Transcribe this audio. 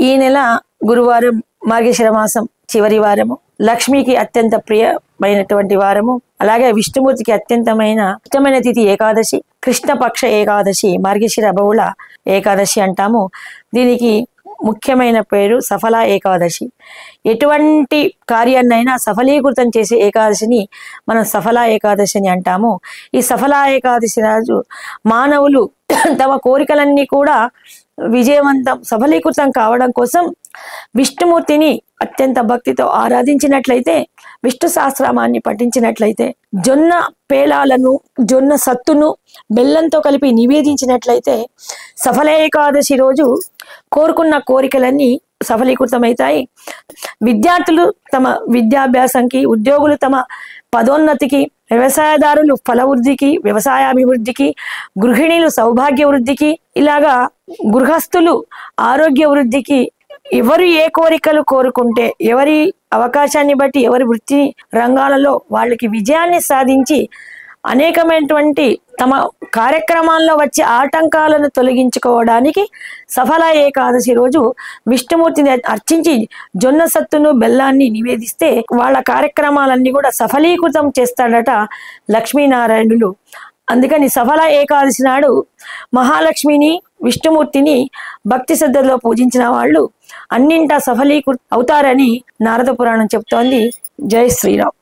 ఈ నెల గురువారం మార్గశిర మాసం చివరి వారము, లక్ష్మికి అత్యంత ప్రియమైనటువంటి వారము, అలాగే విష్ణుమూర్తికి అత్యంతమైన ఇష్టమైన తిథి ఏకాదశి, కృష్ణపక్ష ఏకాదశి, మార్గశిర బహుళ ఏకాదశి అంటాము. దీనికి ముఖ్యమైన పేరు సఫల ఏకాదశి. ఎటువంటి కార్యాన్నైనా సఫలీకృతం చేసే ఏకాదశిని మనం సఫల ఏకాదశి అని అంటాము. ఈ సఫల ఏకాదశి రోజు మానవులు తమ కోరికలన్నీ కూడా విజయవంతం సఫలీకృతం కావడం కోసం విష్ణుమూర్తిని అత్యంత భక్తితో ఆరాధించినట్లయితే, విష్ణు సహస్రనామాన్ని పఠించినట్లయితే, జొన్న పేలాలను జొన్న సత్తును బెల్లంతో కలిపి నివేదించినట్లయితే సఫల ఏకాదశి రోజు కోరుకున్న కోరికలన్నీ సఫలీకృతమవుతాయి. విద్యార్థులు తమ విద్యాభ్యాసంకి, ఉద్యోగులు తమ పదోన్నతికి, వ్యవసాయదారులు ఫలవృద్ధికి, వ్యవసాయాభివృద్ధికి, గృహిణీలు సౌభాగ్య వృద్ధికి, ఇలాగా గృహస్థులు ఆరోగ్య వృద్ధికి, ఎవరు ఏ కోరికలు కోరుకుంటే, ఎవరి అవకాశాన్ని బట్టి, ఎవరి వృత్తి రంగాలలో వాళ్ళకి విజయాన్ని సాధించి అనేకమైనటువంటి తమ కార్యక్రమాల్లో వచ్చే ఆటంకాలను తొలగించుకోవడానికి సఫల ఏకాదశి రోజు విష్ణుమూర్తిని అర్చించి జొన్న సత్తును బెల్లాన్ని నివేదిస్తే వాళ్ళ కార్యక్రమాలన్నీ కూడా సఫలీకృతం చేస్తాడట లక్ష్మీనారాయణులు. అందుకని సఫల ఏకాదశి నాడు మహాలక్ష్మిని, విష్ణుమూర్తిని భక్తి శ్రద్ధలో పూజించిన వాళ్ళు అన్నింటా సఫలీకృత అవుతారని నారద పురాణం చెప్తోంది. జై శ్రీరామ్.